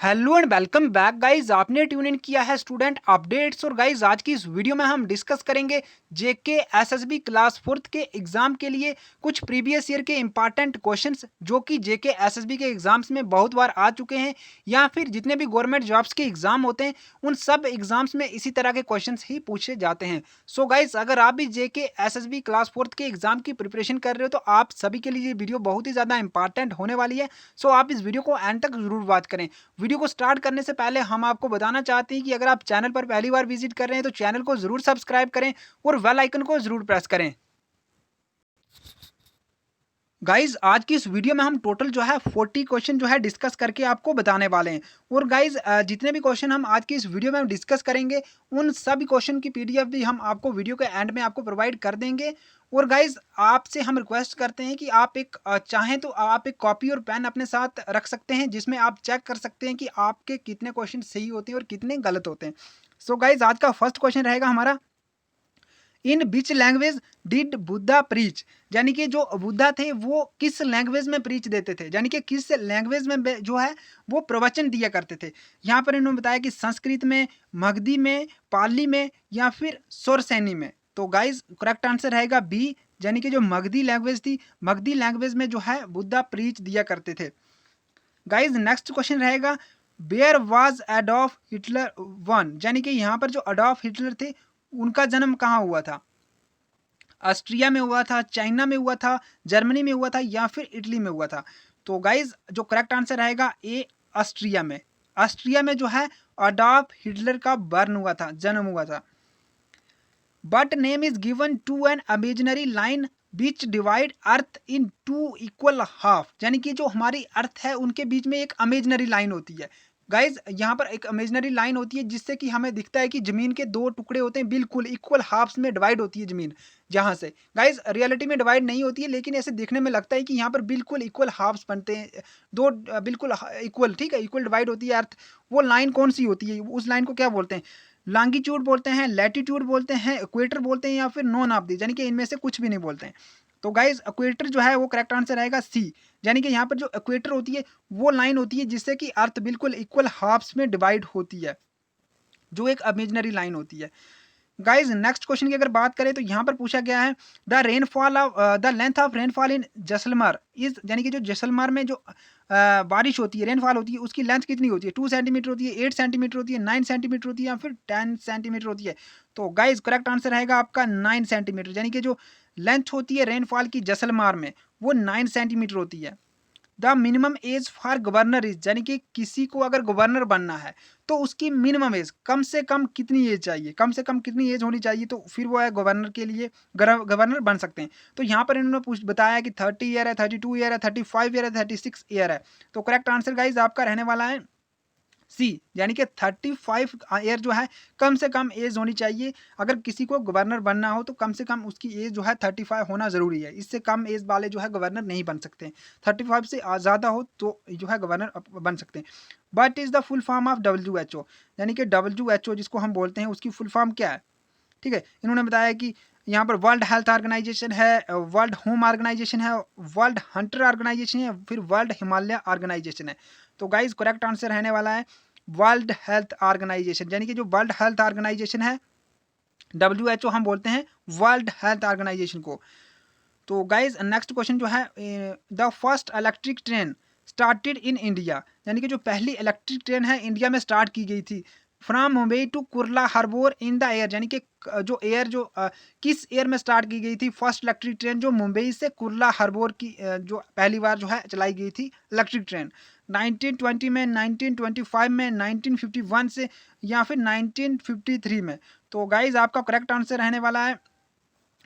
Hello and welcome back guys. आपने tune in किया है स्टूडेंट अपडेट्स। और गाइज आज की इस वीडियो में हम डिस्कस करेंगे जेके एसएसबी क्लास फोर्थ के एग्जाम के लिए कुछ प्रीवियस ईयर के इंपॉर्टेंट क्वेश्चंस जो कि जेके एसएसबी के एग्जाम्स में बहुत बार आ चुके हैं, या फिर जितने भी गवर्नमेंट जॉब्स के एग्जाम होते हैं उन सब एग्जाम्स में इसी तरह के क्वेश्चंस ही पूछे जाते हैं। सो गाइज अगर आप भी जेके एसएसबी क्लास फोर्थ के एग्जाम की प्रिपरेशन कर रहे हो तो आप सभी के लिए ये वीडियो बहुत ही ज़्यादा इंपॉर्टेंट होने वाली है। सो आप इस वीडियो को एंड तक जरूर बात करें। वीडियो को स्टार्ट करने से पहले हम आपको बताना चाहते हैं कि अगर आप चैनल पर पहली बार विजिट कर रहे हैं तो चैनल को जरूर सब्सक्राइब करें और बेल आइकन को जरूर प्रेस करें। गाइज आज की इस वीडियो में हम टोटल जो है 40 क्वेश्चन जो है डिस्कस करके आपको बताने वाले हैं। और गाइज जितने भी क्वेश्चन हम आज की इस वीडियो में डिस्कस करेंगे उन सभी क्वेश्चन की पीडीएफ भी हम आपको वीडियो के एंड में आपको प्रोवाइड कर देंगे। और गाइज आपसे हम रिक्वेस्ट करते हैं कि आप एक चाहें तो आप एक कॉपी और पेन अपने साथ रख सकते हैं जिसमें आप चेक कर सकते हैं कि आपके कितने क्वेश्चन सही होते हैं और कितने गलत होते हैं। सो गाइज आज का फर्स्ट क्वेश्चन रहेगा हमारा, in which language did Buddha preach. यानी कि जो बुद्धा थे वो किस लैंग्वेज में प्रीच देते थे, यानी कि किस लैंग्वेज में जो है वो प्रवचन दिया करते थे। यहाँ पर इन्होंने बताया कि संस्कृत में, मगधी में, पाली में या फिर सोरसैनी में। तो गाइज करेक्ट आंसर रहेगा बी, यानी कि जो मगधी लैंग्वेज थी, मगधी लैंग्वेज में जो है बुद्धा प्रीच दिया करते थे। गाइज नेक्स्ट क्वेश्चन रहेगा, वेयर वाज एडॉल्फ हिटलर वन। यानी कि यहाँ पर जो अडॉल्फ हिटलर थे उनका जन्म कहाँ हुआ था? ऑस्ट्रिया में हुआ था, चाइना में हुआ था, जर्मनी में हुआ था या फिर इटली में हुआ था? तो गाइज जो करेक्ट आंसर रहेगा ए, ऑस्ट्रिया में। ऑस्ट्रिया में जो है अडॉल्फ हिटलर का बर्न हुआ था, जन्म हुआ था। But name is given to an imaginary line which divide earth into equal half. यानी कि जो हमारी अर्थ है उनके बीच में एक इमेजिनरी लाइन होती है। गाइज यहाँ पर एक इमेजिनरी लाइन होती है जिससे कि हमें दिखता है कि जमीन के दो टुकड़े होते हैं, बिल्कुल इक्वल हाफ्स में डिवाइड होती है जमीन। जहाँ से गाइज रियलिटी में डिवाइड नहीं होती है, लेकिन ऐसे देखने में लगता है कि यहाँ पर बिल्कुल इक्वल हाफ्स बनते हैं, दो बिल्कुल इक्वल, ठीक है, इक्वल डिवाइड होती है अर्थ। वो लाइन कौन सी होती है, उस लाइन को क्या बोलते हैं? लॉन्गिट्यूड बोलते हैं, लैटिट्यूड बोलते हैं, इक्वेटर बोलते हैं या फिर नॉन ऑफ दी, यानी कि इनमें से कुछ भी नहीं बोलते हैं। तो गाइज इक्वेटर जो है वो करेक्ट आंसर आएगा सी। यानी कि यहाँ पर जो इक्वेटर होती है वो लाइन होती है जिससे कि अर्थ बिल्कुल इक्वल हाफ्स में डिवाइड होती है, जो एक इमेजिनरी लाइन होती है। गाइज नेक्स्ट क्वेश्चन की अगर बात करें तो यहाँ पर पूछा गया है, the rainfall of the length of rainfall in Jaisalmer is. यानी कि जो जैसलमेर में जो बारिश होती है, रेनफॉल होती है, उसकी लेंथ कितनी होती है? 2 सेंटीमीटर होती है, 8 सेंटीमीटर होती है, 9 सेंटीमीटर होती है या फिर 10 सेंटीमीटर होती है? तो गाइज करेक्ट आंसर रहेगा आपका 9 सेंटीमीटर। यानी कि जो लेंथ होती है रेनफॉल की जैसलमेर में वो 9 सेंटीमीटर होती है। The minimum age for governor is. यानी कि किसी को अगर गवर्नर बनना है तो उसकी मिनिमम एज कम से कम कितनी एज चाहिए, कम से कम कितनी एज होनी चाहिए तो फिर वो है गवर्नर के लिए गवर्नर बन सकते हैं? तो यहाँ पर इन्होंने बताया कि 30 ईयर है, 32 ईयर है, 35 ईयर है, 36 ईयर है। तो करेक्ट आंसर गाइज आपका रहने वाला है सी, यानी कि 35 ईयर जो है कम से कम एज होनी चाहिए। अगर किसी को गवर्नर बनना हो तो कम से कम उसकी एज जो है 35 होना ज़रूरी है। इससे कम एज वाले जो है गवर्नर नहीं बन सकते। 35 से ज़्यादा हो तो जो है गवर्नर बन सकते हैं। But is the full form of WHO। यानी कि WHO जिसको हम बोलते हैं उसकी फुल फॉर्म क्या है? ठीक है, इन्होंने बताया कि यहाँ पर वर्ल्ड हेल्थ ऑर्गेनाइजेशन है, वर्ल्ड होम ऑर्गेनाइजेशन है, वर्ल्ड हंटर ऑर्गेनाइजेशन है, फिर वर्ल्ड हिमालय ऑर्गेनाइजेशन है। तो गाइज करेक्ट आंसर रहने वाला है वर्ल्ड हेल्थ ऑर्गेनाइजेशन। यानी कि जो वर्ल्ड हेल्थ ऑर्गेनाइजेशन है, WHO हम बोलते हैं वर्ल्ड हेल्थ ऑर्गेनाइजेशन को। तो गाइज नेक्स्ट क्वेश्चन जो है, the first electric train started in India. यानी कि जो पहली इलेक्ट्रिक ट्रेन है इंडिया में स्टार्ट की गई थी from Mumbai to Kurla harbour in the air. यानी कि जो एयर जो किस एयर में स्टार्ट की गई थी फर्स्ट इलेक्ट्रिक ट्रेन जो मुंबई से कुर्ला हार्बर की जो पहली बार जो है चलाई गई थी इलेक्ट्रिक ट्रेन? 1920 में, 1925 में, 1951 से या फिर 1953 में? तो गाइज आपका करेक्ट आंसर रहने वाला है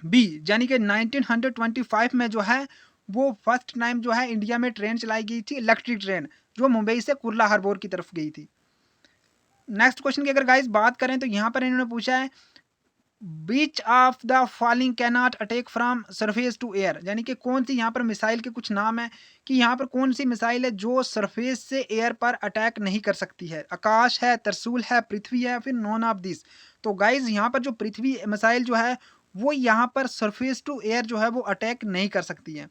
बी, यानी कि 1925 में जो है वो फर्स्ट टाइम जो है इंडिया में ट्रेन चलाई गई थी, इलेक्ट्रिक ट्रेन, जो मुंबई से कुर्ला हार्बर की तरफ गई थी। नेक्स्ट क्वेश्चन की अगर गाइस बात करें तो यहाँ पर इन्होंने पूछा है, which of the following can not attack from surface to air. यानी कि कौन सी यहाँ पर मिसाइल के कुछ नाम है कि यहाँ पर कौन सी मिसाइल है जो सरफेस से एयर पर अटैक नहीं कर सकती है? आकाश है, त्रिशूल है, पृथ्वी है, फिर नॉन ऑफ दिस? तो गाइज यहाँ पर जो पृथ्वी मिसाइल जो है वो यहाँ पर सरफेस टू एयर जो है वो अटैक नहीं कर सकती है।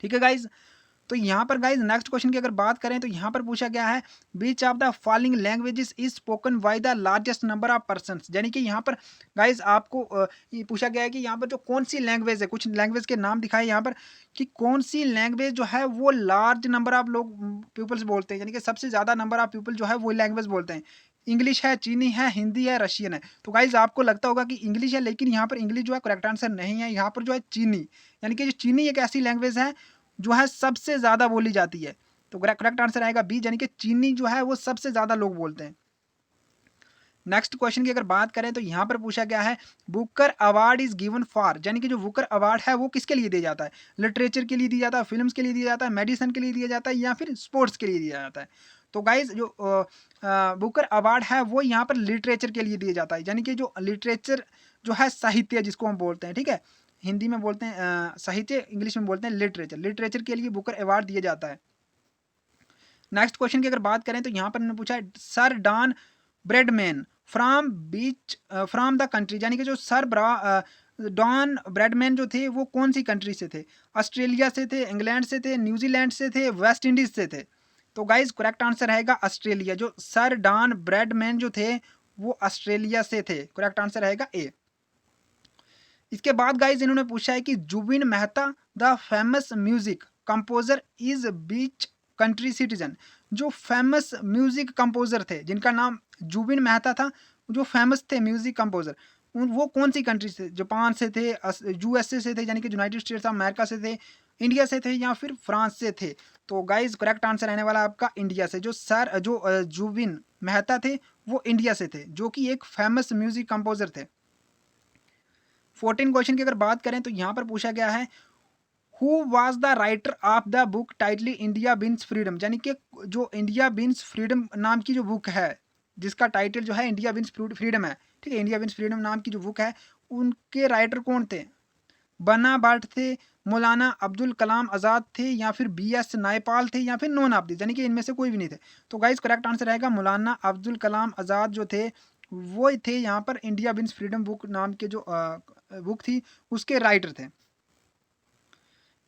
ठीक है गाइज, तो यहाँ पर गाइज नेक्स्ट क्वेश्चन की अगर बात करें तो यहाँ पर पूछा गया है which of the following languages is spoken by the largest number of person, यानी कि यहाँ पर गाइज आपको ये पूछा गया है कि यहाँ पर जो कौन सी लैंग्वेज है, कुछ लैंग्वेज के नाम दिखाए यहाँ पर कि कौन सी लैंग्वेज जो है वो लार्ज नंबर ऑफ लोग पीपल्स बोलते हैं, यानी कि सबसे ज़्यादा नंबर ऑफ पीपल जो है वो लैंग्वेज बोलते हैं। इंग्लिश है, चीनी है, हिंदी है, रशियन है। तो गाइज आपको लगता होगा कि इंग्लिश है, लेकिन यहाँ पर इंग्लिश जो है करेक्ट आंसर नहीं है, यहाँ पर जो है चीनी, यानी कि जो चीनी एक ऐसी लैंग्वेज है जो है सबसे ज़्यादा बोली जाती है। तो करेक्ट आंसर आएगा बी, यानी कि चीनी जो है वो सबसे ज़्यादा लोग बोलते हैं। नेक्स्ट क्वेश्चन की अगर बात करें तो यहाँ पर पूछा गया है Booker award is given for, यानी कि जो बुकर अवार्ड है वो किसके लिए दिया जाता है? लिटरेचर के लिए दिया जाता है, फिल्म्स के लिए दिया जाता है, मेडिसिन के लिए दिया जाता है, या फिर स्पोर्ट्स के लिए दिया जाता है? तो गाइज जो बुकर अवार्ड है वो यहाँ पर लिटरेचर के लिए दिया जाता है, यानी कि जो लिटरेचर जो है साहित्य जिसको हम बोलते हैं, ठीक है, हिंदी में बोलते हैं साहित्य, इंग्लिश में बोलते हैं लिटरेचर, लिटरेचर के लिए बुकर अवार्ड दिया जाता है। नेक्स्ट क्वेश्चन की अगर बात करें तो यहाँ पर उन्होंने पूछा है sir Don Bradman from which from the country, यानी कि जो सर डॉन ब्रेडमैन जो थे वो कौन सी कंट्री से थे? ऑस्ट्रेलिया से थे, इंग्लैंड से थे, न्यूजीलैंड से थे, वेस्ट इंडीज से थे? तो गाइज करेक्ट आंसर रहेगा ऑस्ट्रेलिया। जो सर डॉन ब्रेडमैन जो थे वो ऑस्ट्रेलिया से थे, करेक्ट आंसर रहेगा ए। इसके बाद गाइज इन्होंने पूछा है कि Zubin Mehta the famous music composer is which country citizen. जो फेमस म्यूजिक कंपोजर थे जिनका नाम जुबिन मेहता था, जो फेमस थे म्यूजिक कंपोजर, वो कौन सी कंट्री से? जापान से थे, यूएसए से थे, यानी कि यूनाइटेड स्टेट्स ऑफ अमेरिका से थे, इंडिया से थे, या फिर फ्रांस से थे? तो गाइज करेक्ट आंसर रहने वाला आपका इंडिया से। जो जुबिन मेहता थे वो इंडिया से थे, जो कि एक फेमस म्यूजिक कंपोजर थे। 14 क्वेश्चन की अगर बात करें तो यहाँ पर पूछा गया है who was the writer of the book titled India wins freedom, यानी कि जो इंडिया विंस फ्रीडम नाम की जो बुक है जिसका टाइटल जो है इंडिया विंस फ्रीडम है, ठीक है, इंडिया विंस फ्रीडम नाम की जो बुक है उनके राइटर कौन थे? बन्ना भट्ट थे, मौलाना अब्दुल कलाम आज़ाद थे, या फिर BS नायपाल थे, या फिर नोन ऑफ दिस, यानी कि इनमें से कोई भी नहीं थे? तो गाइज करेक्ट आंसर रहेगा मौलाना अब्दुल कलाम आज़ाद जो थे वो थे यहाँ पर इंडिया विंस फ्रीडम बुक नाम के जो बुक थी उसके राइटर थे।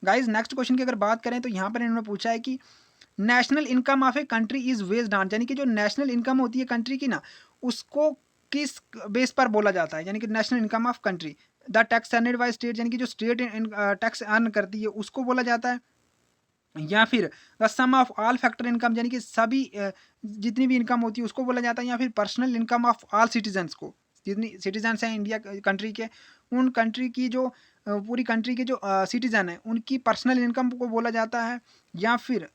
गाइज नेक्स्ट क्वेश्चन की अगर बात करें तो यहाँ पर इन्होंने पूछा है कि national income of a country is based on, यानी कि जो नेशनल इनकम होती है कंट्री की ना, उसको किस बेस पर बोला जाता है? यानी कि national income of country, the tax earned by state, यानी कि जो स्टेट टैक्स अर्न करती है उसको बोला जाता है, या फिर the sum of all factor income, यानी कि सभी जितनी भी इनकम होती है उसको बोला जाता है, या फिर personal income of all citizens को, जितनी सिटीजन्स हैं इंडिया कंट्री के, उन कंट्री की जो पूरी कंट्री के जो सिटीजन हैं उनकी पर्सनल इनकम को बोला जाता है, या फिर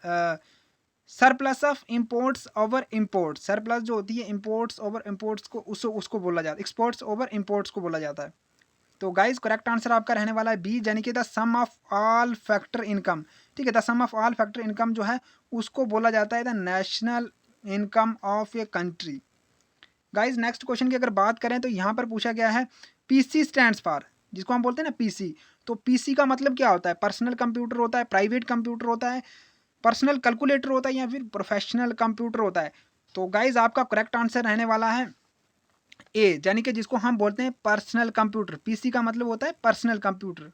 surplus of imports over imports, surplus जो होती है इंपोर्ट्स ओवर इंपोर्ट्स को उसको बोला जाता है, एक्सपोर्ट्स ओवर इंपोर्ट्स को बोला जाता है। तो गाइज करेक्ट आंसर आपका रहने वाला है बी, यानी कि the sum of all factor income, ठीक है, the sum of all factor income जो है उसको बोला जाता है the national income of a country. Guys next question की अगर बात करें तो यहाँ पर पूछा गया है पीसी स्टैंड्स फॉर, जिसको हम बोलते हैं ना पीसी, तो पीसी का मतलब क्या होता है? पर्सनल कंप्यूटर होता है, प्राइवेट कंप्यूटर होता है, पर्सनल कैलकुलेटर होता है, या फिर प्रोफेशनल कंप्यूटर होता है? तो गाइज आपका करेक्ट आंसर रहने वाला है ए, यानी कि जिसको हम बोलते हैं पर्सनल कंप्यूटर, पीसी का मतलब होता है पर्सनल कंप्यूटर।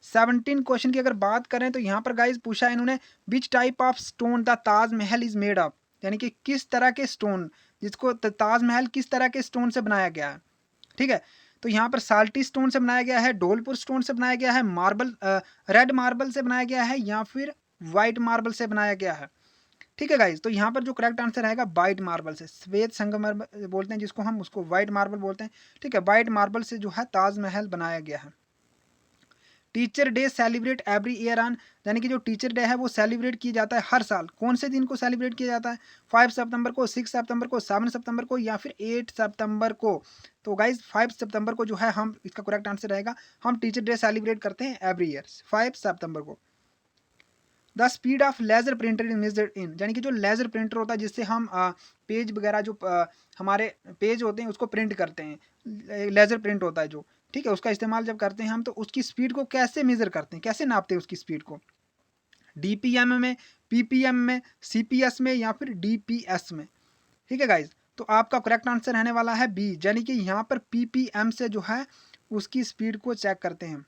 17 क्वेश्चन की अगर बात करें तो यहाँ पर गाइज पूछा है इन्होंने which type of stone the Taj Mahal is made of, यानी कि किस तरह के स्टोन, जिसको ताजमहल किस तरह के स्टोन से बनाया गया है, ठीक है? तो यहाँ पर साल्टी स्टोन से बनाया गया है, ढोलपुर स्टोन से बनाया गया है, मार्बल रेड मार्बल से बनाया गया है, या फिर वाइट मार्बल से बनाया गया है, ठीक है गाइज? तो यहाँ पर जो करेक्ट आंसर रहेगा वाइट मार्बल से, श्वेत संगमरमर बोलते हैं जिसको हम, उसको वाइट मार्बल बोलते हैं, ठीक है, वाइट मार्बल से जो है ताजमहल बनाया गया है। Teacher day celebrate every year on, यानी कि जो टीचर डे है वो सेलिब्रेट किया जाता है हर साल, कौन से दिन को सेलिब्रेट किया जाता है? 5 सितंबर को, 6 सितंबर को, 7 सितंबर को, या फिर 8 सितंबर को? तो गाइज 5 सितंबर को जो है हम, इसका करेक्ट आंसर रहेगा हम टीचर डे सेलिब्रेट करते हैं एवरी ईयर 5 सितंबर को। The speed of laser printer is measured in, यानी कि जो लेजर प्रिंटर होता है जिससे हम पेज वगैरह जो हमारे पेज होते हैं उसको प्रिंट करते हैं, लेजर प्रिंट होता है जो, ठीक है, उसका इस्तेमाल जब करते हैं हम तो उसकी स्पीड को कैसे मेजर करते हैं, कैसे नापते हैं उसकी स्पीड को? DPM में, PPM में, CPS में, या फिर DPS में? ठीक है गाइज, तो आपका करेक्ट आंसर रहने वाला है बी, यानी कि यहाँ पर PPM से जो है उसकी स्पीड को चेक करते हैं।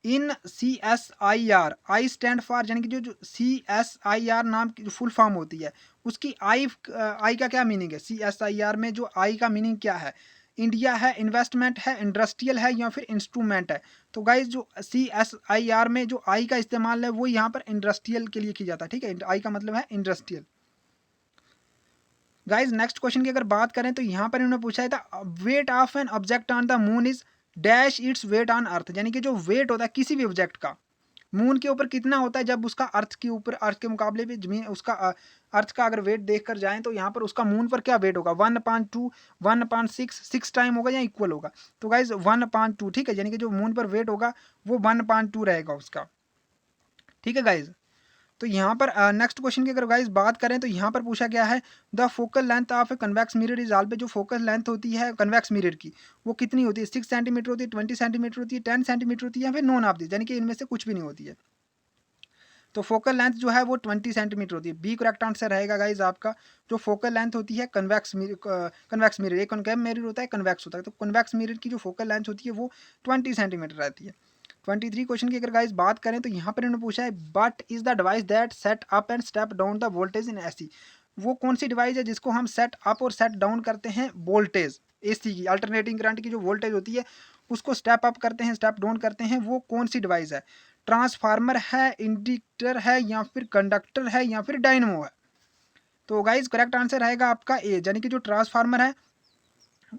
इन CSIR, आई स्टैंड फॉर, यानी कि जो CSIR नाम की जो फुल फॉर्म होती है उसकी आई का क्या मीनिंग है? CSIR में जो आई का मीनिंग क्या है? इंडिया है, इन्वेस्टमेंट है, इंडस्ट्रियल है या फिर इंस्ट्रूमेंट है? तो गाइज जो CSIR में जो आई का इस्तेमाल है वो यहाँ पर इंडस्ट्रियल के लिए किया जाता है, ठीक है, आई का मतलब है इंडस्ट्रियल। गाइज नेक्स्ट क्वेश्चन की अगर बात करें तो यहाँ पर इन्होंने पूछा है था weight of an object on the moon is dash its weight on earth, यानी कि जो वेट होता है किसी भी ऑब्जेक्ट का मून के ऊपर कितना होता है जब उसका अर्थ के ऊपर, अर्थ के मुकाबले भी जमीन उसका अर्थ का अगर वेट देख कर जाएं तो यहाँ पर उसका मून पर क्या वेट होगा? 1/2, 1/6, 6 टाइम होगा या इक्वल होगा? तो गाइज 1/2, ठीक है, यानी कि जो मून पर वेट होगा वो 1/2 रहेगा उसका, ठीक है गाइज। तो यहाँ पर नेक्स्ट क्वेश्चन की अगर गाइज बात करें तो यहाँ पर पूछा गया है the focal length of a convex mirror is all पे, जो फोकल लेंथ होती है कन्वेक्स मिरर की वो कितनी होती है? 6 सेंटीमीटर होती है, 20 सेंटीमीटर होती है, 10 सेंटीमीटर होती है या फिर नॉन ऑफ दिस, यानी कि इनमें से कुछ भी नहीं होती है। तो फोकल लेंथ जो है वो 20 सेंटीमीटर होती है। बी करेक्ट आंसर रहेगा गाइज आपका। जो फोकल लेंथ होती है कन्वेक्स मिरर, एक कॉन्केव मिरर होता है, कन्वेक्स होता है, तो कन्वेक्स मिरर की जो फोकल लेंथ होती है वो 20 सेंटीमीटर रहती है। 23 क्वेश्चन की अगर गाइज बात करें तो यहाँ पर इन्होंने पूछा है but is the device that set up and step down the voltage in AC, वो कौन सी डिवाइस है जिसको हम सेट अप और सेट डाउन करते हैं वोल्टेज एसी की, अल्टरनेटिंग करंट की जो वोल्टेज होती है उसको स्टेप अप करते हैं, स्टेप डाउन करते हैं, वो कौन सी डिवाइस है? ट्रांसफार्मर है, इंडिकेटर है या फिर कंडक्टर है या फिर डायनमो है? तो गाइज करेक्ट आंसर रहेगा आपका ए, यानी कि जो ट्रांसफार्मर है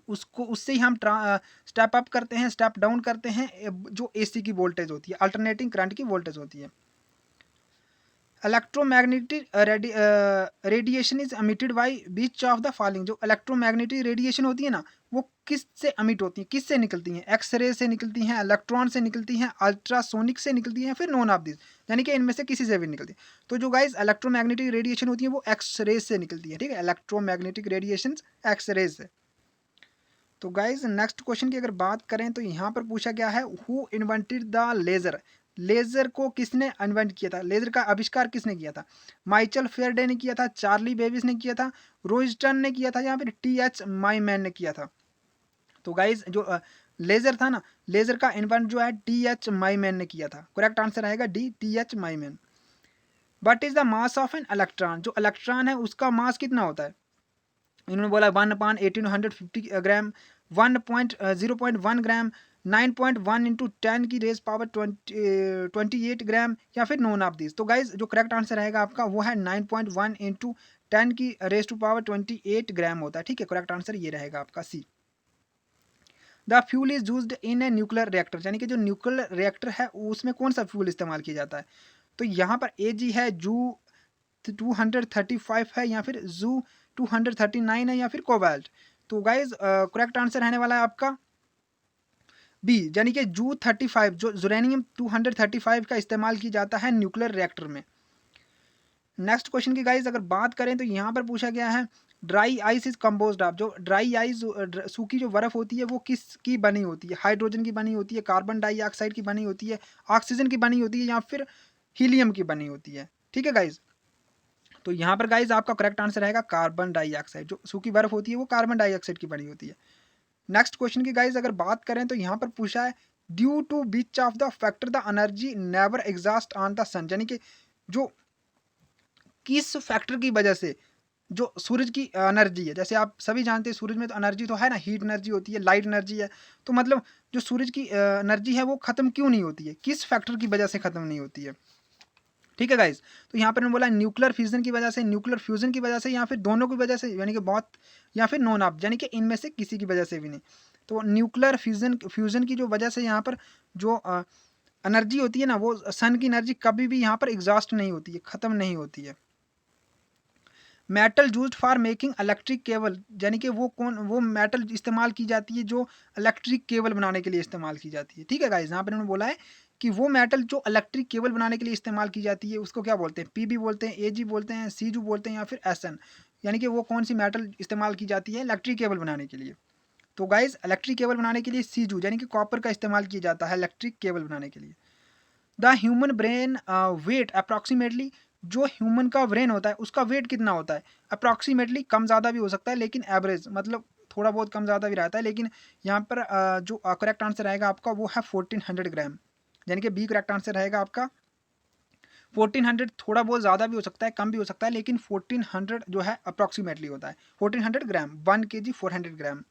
उसको, उससे ही हम स्टेप अप करते हैं, स्टेप डाउन करते हैं जो एसी की वोल्टेज होती है, अल्टरनेटिंग करंट की वोल्टेज होती है। Electromagnetic radiation is emitted by beach of the following, जो इलेक्ट्रोमैग्नेटिक रेडिएशन होती है ना वो किससे एमिट होती है, किससे निकलती हैं? एक्सरे से निकलती हैं, इलेक्ट्रॉन से निकलती हैं, अल्ट्रासोनिक से निकलती हैं, फिर नॉन ऑफ दिस, यानी कि इनमें से किसी से भी निकलती है। तो जो गाइज इलेक्ट्रोमैग्नेटिक रेडिएशन होती है वो एक्सरे से निकलती है, ठीक है, इलेक्ट्रोमैग्नेटिक रेडिएशन एक्सरे से। तो गाइज नेक्स्ट क्वेश्चन की अगर बात करें तो यहाँ पर पूछा गया है who invented the laser, laser को किसने इन्वेंट किया था, लेजर का आविष्कार किसने किया था? माइकल फेराडे ने किया था, चार्ली बेबिस ने किया था, रोजटन ने किया था या फिर TH माइमैन ने किया था? तो गाइज जो लेजर था ना, लेजर का इन्वेंट जो है TH माइमैन ने किया था। करेक्ट आंसर आएगा D, TH Maiman. But is the mass of an electron, जो इलेक्ट्रॉन है उसका मास कितना होता है? इन्होंने बोला 1/1850 ग्राम, 0.1 ग्राम, 9.1 इंटू 10 की रेज पावर 28 ग्राम या फिर नॉन ऑफ दिस। तो गाइज जो करेक्ट आंसर रहेगा आपका वो है 9.1 इंटू 10 की रेज टू पावर 28 ग्राम होता है, ठीक है, करेक्ट आंसर ये रहेगा आपका C. The fuel is used in a nuclear reactor, यानी कि जो न्यूक्लियर रिएक्टर है उसमें कौन सा फ्यूल इस्तेमाल किया जाता है? तो यहाँ पर AG है, जू 235 है या फिर जू 239 है या फिर कोबाल्ट? तो गाइज करेक्ट आंसर रहने वाला है आपका बी, यानी कि जू 35, जो यूरेनियम 235 का इस्तेमाल किया जाता है न्यूक्लियर रिएक्टर में। नेक्स्ट क्वेश्चन की गाइज अगर बात करें तो यहाँ पर पूछा गया है dry ice is composed of, जो ड्राई आइस सूखी जो बर्फ होती है वो किस की बनी होती है? हाइड्रोजन की बनी होती है, कार्बन डाइऑक्साइड की बनी होती है, ऑक्सीजन की बनी होती है या फिर हीलियम की बनी होती है? ठीक है गाइज, तो यहाँ पर गाइज आपका करेक्ट आंसर रहेगा कार्बन डाइऑक्साइड, जो सूखी बर्फ होती है वो कार्बन डाइऑक्साइड की बनी होती है। नेक्स्ट क्वेश्चन की गाइज अगर बात करें तो यहाँ पर पूछा है due to which of the factor the energy never exhaust on the sun, यानी कि जो किस फैक्टर की वजह से जो सूरज की एनर्जी है, जैसे आप सभी जानते हैं सूरज में तो एनर्जी तो है ना, हीट एनर्जी होती है, लाइट एनर्जी है, तो मतलब जो सूरज की एनर्जी है वो खत्म क्यों नहीं होती है, किस फैक्टर की वजह से खत्म नहीं होती है? ठीक है गाइज, तो यहाँ पर मैंने बोला न्यूक्लियर फिजन की वजह से, न्यूक्लियर फ्यूजन की वजह से या फिर दोनों की वजह से, यानी कि बहुत, या फिर नॉन ऑफ, यानी कि इनमें से किसी की वजह से भी नहीं। तो न्यूक्लियर फ्यूजन की जो वजह से यहाँ पर जो एनर्जी होती है ना वो सन की एनर्जी कभी भी यहाँ पर एग्जॉस्ट नहीं होती है, ख़त्म नहीं होती है। Metal used for making electric cable, यानी कि वो मेटल इस्तेमाल की जाती है जो इलेक्ट्रिक केबल बनाने के लिए इस्तेमाल की जाती है। ठीक है गाइज, यहाँ पर उन्होंने बोला है कि वो मेटल जो इलेक्ट्रिक केबल बनाने के लिए इस्तेमाल की जाती है उसको क्या बोलते हैं? PB बोलते हैं, AG बोलते हैं, CU बोलते हैं या फिर SN, यानी कि वो कौन सी मेटल इस्तेमाल की जाती है इलेक्ट्रिक केबल बनाने के लिए? तो गाइज इलेक्ट्रिक केबल बनाने के लिए CU यानी कि कॉपर का इस्तेमाल किया जाता है इलेक्ट्रिक केबल बनाने के लिए। The human brain wait approximately, जो ह्यूमन का ब्रेन होता है उसका वेट कितना होता है? अप्रॉक्सीमेटली कम ज़्यादा भी हो सकता है लेकिन एवरेज मतलब थोड़ा बहुत कम ज़्यादा भी रहता है, लेकिन यहाँ पर जो करेक्ट आंसर आएगा आपका वो है 1400 ग्राम। यानी कि बी करेक्ट आंसर रहेगा आपका 1400। थोड़ा बहुत ज़्यादा भी हो सकता है, कम भी हो सकता है, लेकिन 1400 जो है अप्रॉक्सीमेटली होता है। 1400 ग्राम, 1 kg 400 ग्राम।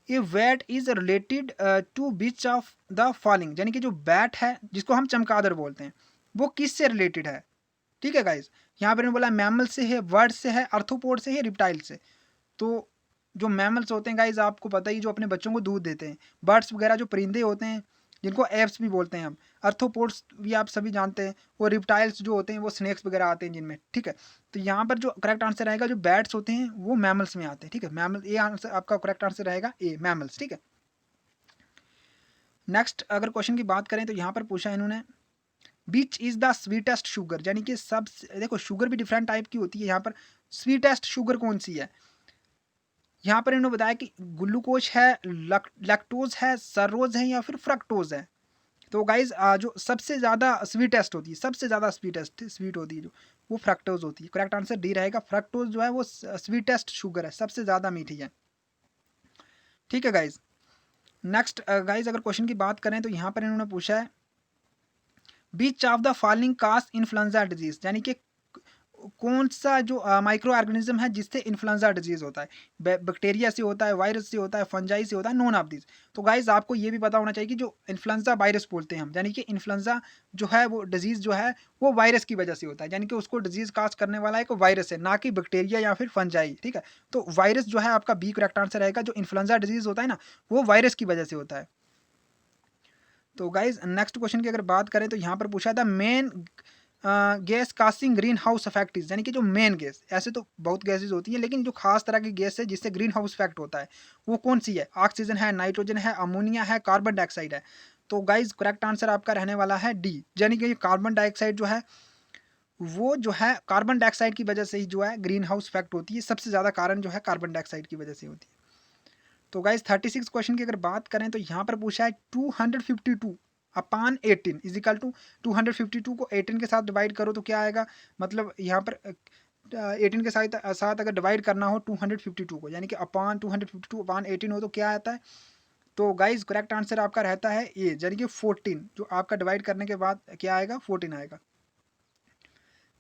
ये weight is related to which of the following, यानी कि जो बैट है जिसको हम चमगादड़ बोलते हैं वो किससे रिलेटेड है। ठीक है गाइज, यहाँ पर बोला मैमल से है, वर्ड से है, अर्थोपोड से है, रिप्टाइल से। तो जो मैमल्स होते हैं गाइज आपको पता ही, जो अपने बच्चों को दूध देते हैं, बर्ड्स वगैरह जो परिंदे होते हैं जिनको एप्स भी बोलते हैं हम, अर्थोपोड्स भी आप सभी जानते हैं, और रिप्टाइल्स जो होते हैं वो स्नेक्स वगैरह आते हैं जिनमें। ठीक है, तो यहाँ पर जो करेक्ट आंसर रहेगा, जो बैट्स होते हैं वो मैमल्स में आते हैं। ठीक है, मैमल, ये आंसर आपका करेक्ट आंसर रहेगा ए, मैमल्स। ठीक है, नेक्स्ट अगर क्वेश्चन की बात करें तो यहाँ पर पूछा इन्होंने बीच इज द स्वीटेस्ट शुगर, यानी कि सब, देखो शुगर भी डिफरेंट टाइप की होती है, यहाँ पर स्वीटेस्ट शुगर कौन सी है। यहाँ पर इन्होंने बताया कि ग्लूकोज है, लैक्टोज है, सरोज है, या फिर फ्रक्टोज है। तो गाइज जो सबसे ज़्यादा स्वीटेस्ट होती है, सबसे ज़्यादा स्वीट होती है जो, वो फ्रक्टोज होती है। करेक्ट आंसर डी रहेगा, फ्रक्टोज जो है वो स्वीटेस्ट शुगर है, सबसे ज़्यादा मीठी है। ठीक है गाइज, नेक्स्ट गाइज अगर क्वेश्चन की बात करें तो यहाँ पर इन्होंने पूछा है which of the following cause influenza disease, यानी कि कौन सा जो माइक्रो ऑर्गेनिज्म है जिससे इन्फ्लुएंजा डिजीज होता है। बैक्टीरिया से होता है, वायरस से होता है, फंजाई से होता है, नॉन ऑफ दिस। तो गाइज आपको ये भी पता होना चाहिए कि जो इन्फ्लुएंजा वायरस बोलते हैं हम, यानी कि इन्फ्लुएंजा जो है वो डिजीज जो है वो वायरस की वजह से होता है, यानी कि उसको डिजीज काज करने वाला एक वायरस है, ना कि बैक्टीरिया या फिर फंजाई। ठीक है, तो वायरस जो है आपका बी करेक्ट आंसर रहेगा, जो इन्फ्लुएंजा डिजीज होता है ना वो वायरस की वजह से होता है। तो गाइज नेक्स्ट क्वेश्चन की अगर बात करें तो यहाँ पर पूछा था main gas casting green house effect, यानी कि जो मेन गैस, ऐसे तो बहुत गैसेज होती हैं लेकिन जो खास तरह की गैस है जिससे ग्रीन हाउस इफेक्ट होता है वो कौन सी है। ऑक्सीजन है, नाइट्रोजन है, अमोनिया है, कार्बन डाइऑक्साइड है। तो गाइज करेक्ट आंसर आपका रहने वाला है डी, यानी कि कार्बन डाइऑक्साइड जो है वो जो है कार्बन डाइऑक्साइड की वजह से ही जो है ग्रीन हाउस इफेक्ट होती है, सबसे ज़्यादा कारण जो है कार्बन डाइऑक्साइड की वजह से होती है। तो गाइज 36 क्वेश्चन की अगर बात करें तो यहाँ पर पूछा है 252 अपान 18 इजिकल टू 252 को 18 के साथ डिवाइड करो तो क्या आएगा। मतलब यहाँ पर 18 के साथ अगर डिवाइड करना हो 252 को, यानी कि अपान 252 अपान 18 हो तो क्या आता है। तो गाइज करेक्ट आंसर आपका रहता है ए, यानी कि 14, जो आपका डिवाइड करने के बाद क्या आएगा, 14 आएगा।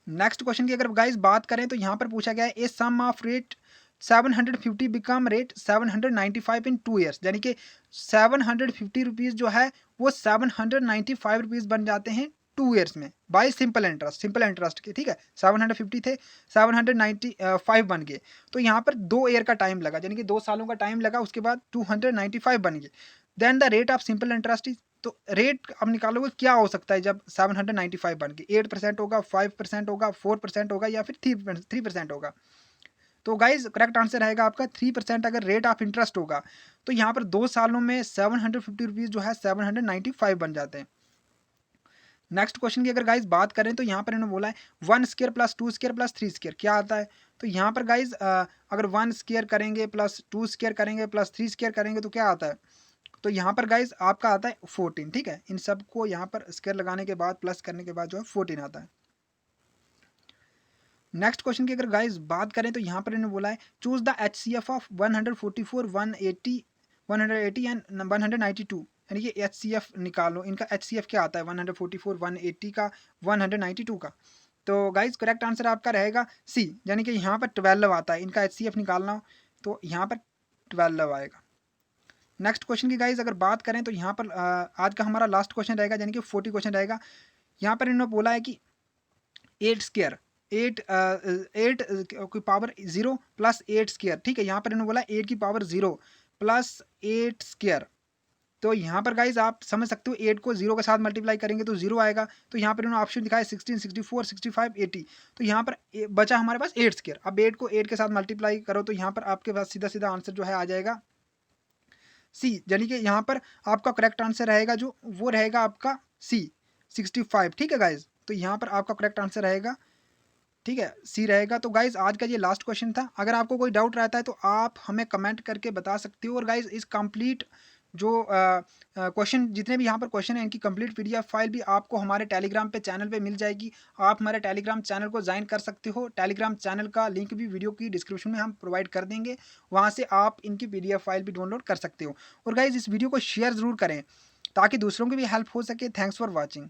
नेक्स्ट क्वेश्चन की अगर गाइज बात करें तो यहाँ पर पूछा गया है a sum of rate 750 become rate 795 in 2 years, यानी कि 750 रुपीज़ जो है वो 795 रुपीज़ बन जाते हैं 2 ईयर्स में bye simple interest, simple interest के। ठीक है, 750 थे, 795 बन गए। तो यहाँ पर 2 ईयर का टाइम लगा, यानी कि 2 सालों का टाइम लगा, उसके बाद 295 बन गए। Then the rate of simple interest is, तो रेट अब निकालोगे क्या हो सकता है जब 795 बन गए, 8% होगा, 5% होगा, 4% होगा, या फिर 3% होगा। तो गाइज करेक्ट आंसर रहेगा आपका 3%। अगर रेट ऑफ इंटरेस्ट होगा तो यहाँ पर 2 सालों में 750 रुपीज़ जो है 795 बन जाते हैं। नेक्स्ट क्वेश्चन की अगर गाइज बात करें तो यहाँ पर इन्होंने बोला है 1 square plus 2 square plus 3 square क्या आता है। तो यहाँ पर गाइज अगर 1 स्क्वायर करेंगे प्लस 2 स्क्वायर करेंगे प्लस 3 स्क्वायर करेंगे तो क्या आता है। तो यहाँ पर गाइज आपका आता है 14। ठीक है, इन सबको यहाँ पर स्क्वायर लगाने के बाद प्लस करने के बाद जो है 14 आता है। नेक्स्ट क्वेश्चन की अगर गाइज बात करें तो यहाँ पर इन्होंने बोला है choose the HCF of 144 180 180 and 192, यानी कि HCF निकालो, इनका HCF क्या आता है 144 180 का 192 का। तो गाइज करेक्ट आंसर आपका रहेगा सी, यानी कि यहाँ पर 12 आता है, इनका HCF निकालना हो तो यहाँ पर 12 आएगा। नेक्स्ट क्वेश्चन की गाइज अगर बात करें तो यहाँ पर आज का हमारा लास्ट क्वेश्चन रहेगा, यानी कि 40 क्वेश्चन रहेगा। यहाँ पर इन्होंने बोला है कि 8 स्क्वायर 8 की पावर 0 प्लस 8 स्क्वायर। ठीक है, यहाँ पर इन्होंने बोला 8 की पावर 0 प्लस 8 स्क्वायर। तो यहाँ पर गाइज आप समझ सकते हो 8 को 0 के साथ मल्टीप्लाई करेंगे तो 0 आएगा। तो यहाँ पर इन्होंने ऑप्शन दिखाया 16 64 65 80। तो यहाँ पर बचा हमारे पास 8 स्क्वायर। अब 8 को 8 के साथ मल्टीप्लाई करो तो यहाँ पर आपके पास सीधा सीधा आंसर जो है आ जाएगा सी, यानी कि यहाँ पर आपका करेक्ट आंसर रहेगा जो वो रहेगा आपका सी 65। ठीक है गाइज, तो यहाँ पर आपका करेक्ट आंसर रहेगा, ठीक है, सी रहेगा। तो गाइज आज का ये लास्ट क्वेश्चन था। अगर आपको कोई डाउट रहता है तो आप हमें कमेंट करके बता सकते हो। और गाइज इस कंप्लीट जो क्वेश्चन जितने भी यहाँ पर क्वेश्चन है इनकी कंप्लीट PDF फाइल भी आपको हमारे टेलीग्राम पे चैनल पे मिल जाएगी। आप हमारे टेलीग्राम चैनल को ज्वाइन कर सकते हो। टेलीग्राम चैनल का लिंक भी वीडियो की डिस्क्रिप्शन में हम प्रोवाइड कर देंगे, वहाँ से आप इनकी PDF फाइल भी डाउनलोड कर सकते हो। और गाइज इस वीडियो को शेयर ज़रूर करें, ताकि दूसरों की भी हेल्प हो सके। Thanks for watching.